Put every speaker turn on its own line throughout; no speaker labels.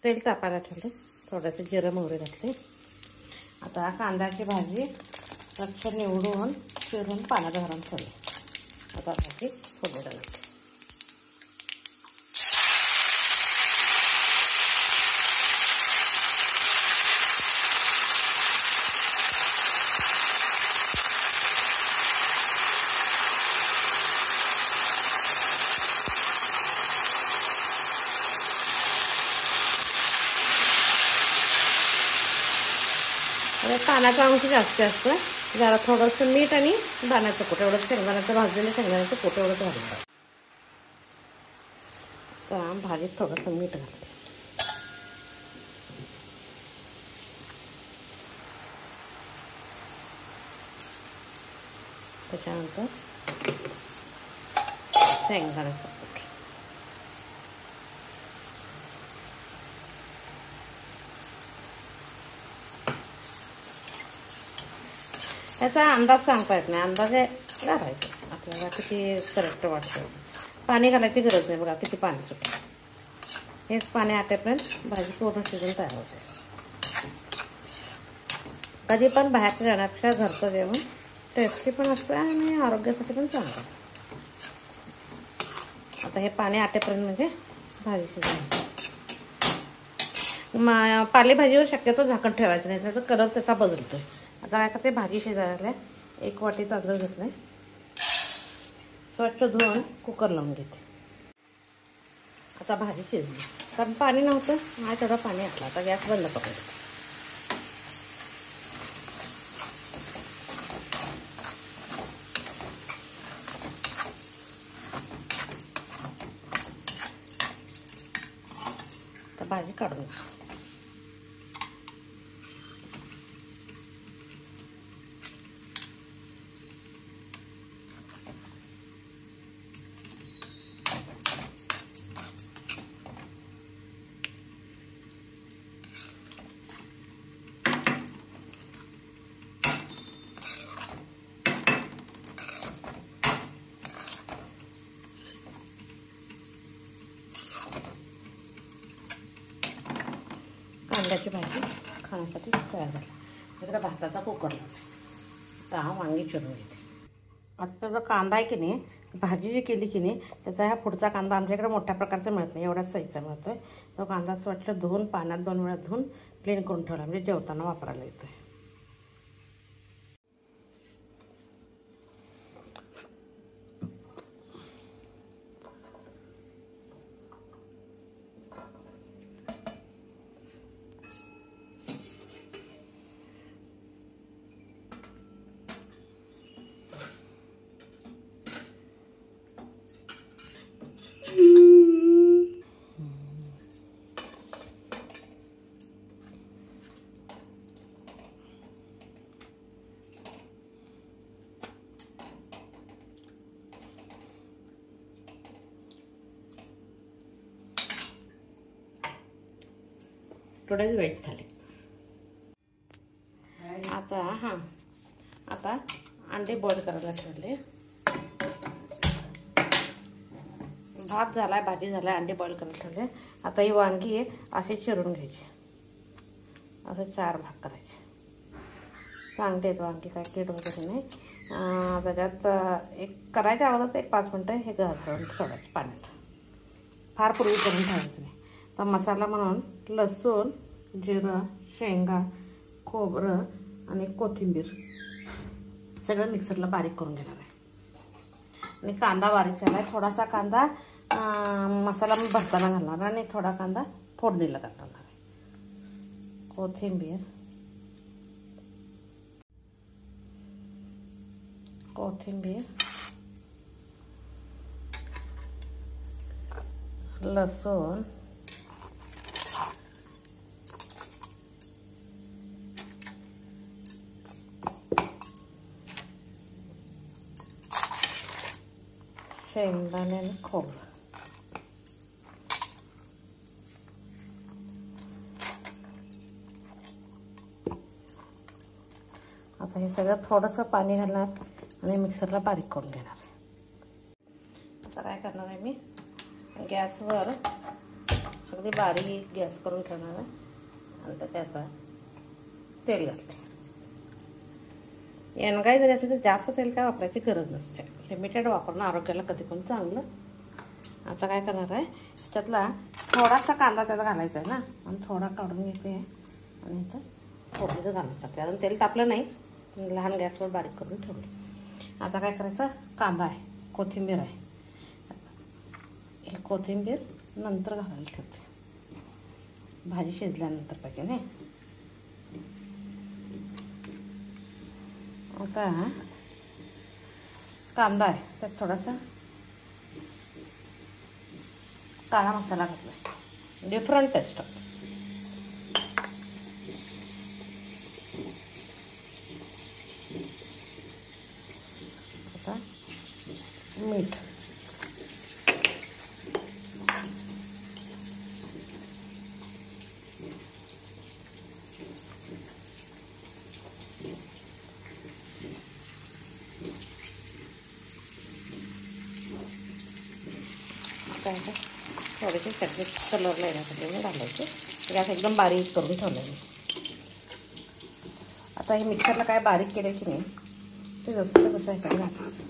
तेल तापायला ठेवलं, थोडंसं जिरं मोहरी घातले. आता कांद्याची भाजी स्वच्छ निवडून चिरून पाण्यात घालून ठेवली. आता भाजी फोडणी घालते. पाण्याचा अंश जास्त असतं. जरा थोडंसं मीठ आणि दाण्याचं कूट एवढंच, शेंगदाण्याचं भाजलेलं शेंगदाण्याचं कूट एवढंच घालून तर भाजीत थोडंसं मीठ घालते. त्याच्यानंतर शेंगदाण्याचं कूट. याचा अंदाज सांगता येत नाही, अंदाजे घालायचं आपल्याला किती करेक्ट वाटतं. पाणी घालायची गरज नाही. बघा किती पाणी सुटलं. हेच पाणी आटेपर्यंत भाजी पूर्ण शिजून तयार होते. कधी पण बाहेरच्या जेवणापेक्षा घरचं जेवण टेस्टी पण असतं आणि आरोग्यासाठी पण चांगलं. आता हे पाणी आटेपर्यंत म्हणजे भाजी शिजून. पालेभाजीवर शक्यतो झाकण ठेवायचं नाही, त्याचा कलर त्याचा बदलतोय. आता काय करते, भाजी शिजायला 1 वाटी तांदूळ घेतलाय. स्वच्छ धुवून कुकर लावून घेते. आता भाजी शिजली, कारण पाणी नव्हतं, नाही तेवढं पाणी घातलं. आता गॅस बंद करू. आता भाजी काढून कांद्याची भाजी खाण्यासाठी तयार झाली. इकडे भाताचा कुकर लावला. आता वांगी चिरून घेते. आता जो कांदा आहे की नाही, भाजी जी केली की नाही, त्याचा ह्या पुढचा कांदा आमच्याकडे मोठ्या प्रकारचा मिळत नाही, एवढाच साईजचा मिळतोय. तो कांदा स्वच्छ धुवून पाण्यात 2 वेळा धुवून क्लीन करून ठेवला, म्हणजे जेवताना वापरायला येतोय. थोडं वेट झाली. आता अंडे बॉईल करायला ठेवले. भात झालाय, भाजी झालाय, अंडे बॉईल करायला ठेवले. आता ही वांगी अशी चिरून घ्यायची. असे 4 भाग करायचे. चांगले आहेत वांगी, काय कीड वगैरे नाही. त्याच्यात एक करायच्या अगोदर 1-5 मिनटं हे घालून सोडायचं पाण्यात. फार पूर्वी करून ठेवायचं नाही. तर मसाला म्हणून लसूण, जिरं, शेंगा, खोबरं आणि कोथिंबीर सगळं मिक्सरला बारीक करून घेणार आहे. आणि कांदा बारीक केला आहे. थोडासा कांदा मसाला मी भरताना घालणार आणि थोडा कांदा फोडणीला टाकणार आहे. कोथिंबीर, लसूण, शेंगदाणे आणि खोबरं. आता हे सगळं थोडंसं पाणी घालणार आणि मिक्सरला बारीक करून घेणार आहे. आता काय करणार आहे, मी गॅसवर अगदी बारीक गॅस करून ठेवणार आहे आणि त्याच्यात तेल घालते. एनगाई जरी असेल तर जास्त तेल काय वापरायची गरज नसते. लिमिटेड वापरणं आरोग्याला कधी पण चांगलं. आता काय करणार आहे, त्यातला थोडासा कांदा त्यात घालायचा आहे ना, आणि थोडा काढून घेते आणि इथं फोडणीचं घालून टाकते. अजून तेल तापलं नाही, लहान गॅसवर बारीक करून ठेवले. आता काय करायचं, कांदा आहे, कोथिंबीर आहे, ही कोथिंबीर नंतर घालायला ठेवते, भाजी शिजल्यानंतर पाहिजे नाही. आता कांदा आहे, त्यात थोडासा काळा मसाला घातला, डिफरंट टेस्ट. आता मीठ, काय थोडेसे सगळे कलरला येण्यासाठी मी घालायचे. गॅस एकदम बारीक करून ठेवलं मी. आता हे मिक्सरला काय बारीक केल्याची नाही, ते जसं तसं ह्याच्यात घालायचं.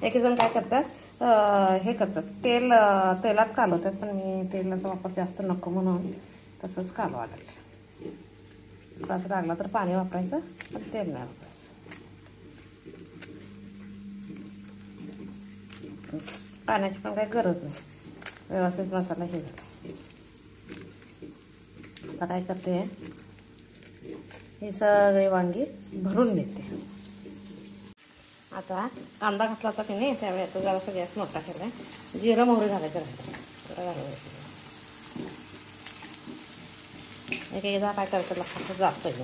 एक जण काय करतात, हे करतात, तेलात कालवतात, पण मी तेलाचा वापर जास्त नको म्हणून तसंच कालवा लागले. असं लागला तर पाणी वापरायचं, पण तेल नाही वापरायचं. पाण्याची पण काही गरज नाही, व्यवस्थित मसाला हे झाला. आता काय करते, ही सगळी वांगी भरून घेते. आता कांदा घातला होता की नाही, त्यावेळी आता जरासा गॅस मोठा केला आहे, जिरं मोहरी घालायचं राहतं, जरा घालायचं. एक एकदा काय करायचं लक्षात जात पाहिजे.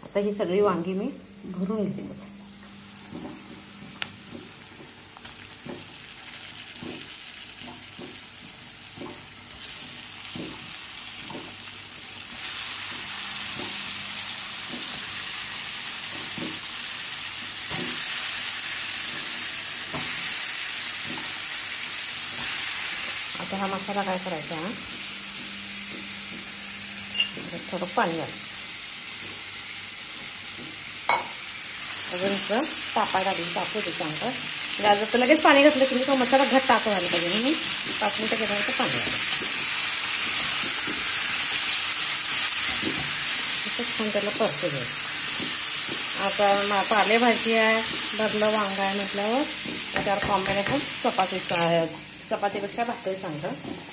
आता ही सगळी वांगी मी भरून घेते. आता हा मसाला काय करायचा, थोडं पाणी घालायचं. अजून इथं तापायला लागेल, तापू दे चांगलं. गाजर तर लगेच पाणी घातलं की तो मसाला घट्ट ताप व्हायला पाहिजे, म्हणून 5 मिनिटं गेल्यानंतर पाणी घालायचं. छान त्याला परतू द्यायचं. आता पालेभाजी आहे, भरलं वांगा आहे म्हटल्यावर त्याच्यावर कॉम्बिनेशन चपातीपेक्षा भाकरी चांगलं,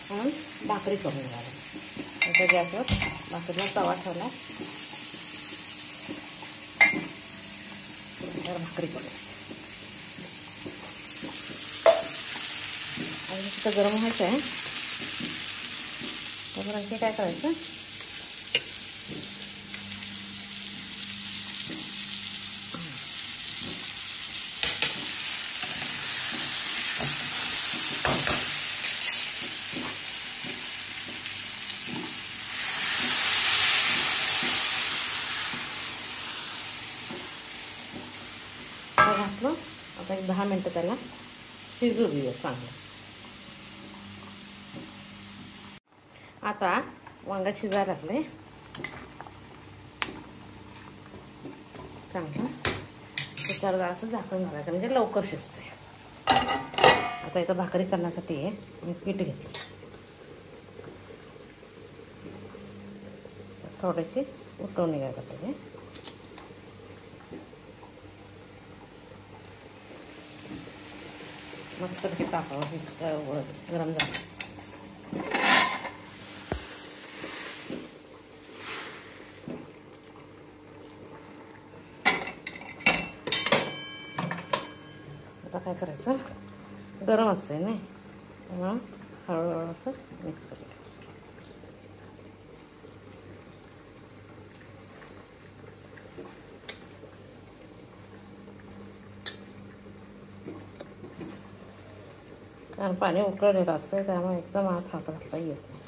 म्हणून भाकरी करून घ्यायला. आता गॅसवर भाकरीला तवा ठेवला, भाकरी करून आणि तिथं गरम व्हायचं आहे. तर आणखी काय करायचं, घातलं. आता एक 10 मिनिटं त्याला शिजू देऊया चांगलं. आता वांगा शिजायला लागले चांगलं, त्याच्यावर असं झाकण घालायचं म्हणजे लवकर शिजते. आता इथं भाकरी करण्यासाठी मी पीठ घेतलं, थोडीशी उकळून निघायला पाहिजे. मस्त ते तापावर गरम झालं. आता काय करायचं, गरम असते नाही, त्यामुळं हळूहळू असं मिक्स करायचं. कारण पाणी उकळलेलं असतं, त्यामुळे एकदम आत हात घालता येत नाही.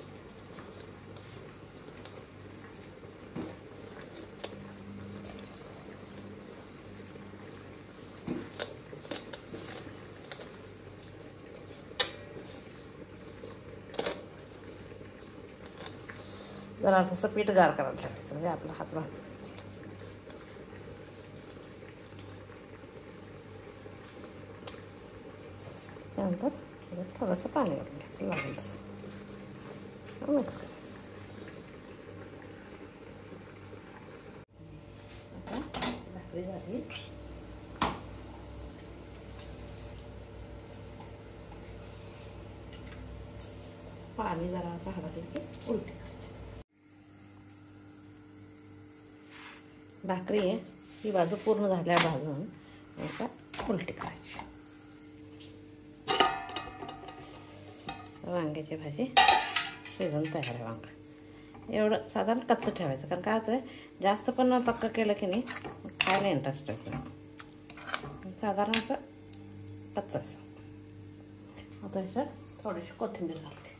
जरा असं पीठ गार करायला टाकायचं म्हणजे आपला हात भाजतो. त्यानंतर थोडंसं पाणी घालून घ्यायचं लागेल तसं मिक्स करायचं. आता भाकरी झाली. पाणी जरा असं हलवलं की उलटी करायची. भाकरी आहे ही बाजू पूर्ण झाल्या भाजून आता उलटी करायची. वांग्याची भाजी शिजून तयार आहे. वांग एवढं साधारण कच्चं ठेवायचं, कारण काय होतं जास्त पण पक्का केलं की नाही खायला इंटरेस्ट येतो. साधारण असं कच्चं असं. आता ह्याच्यात थोडीशी कोथिंबीर घालते.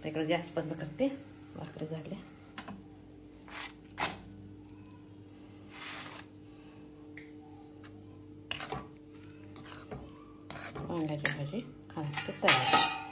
इकडे गॅस बंद करते. भाकरी झाली. वांग्याची भाजी खाण्यासाठी तयार.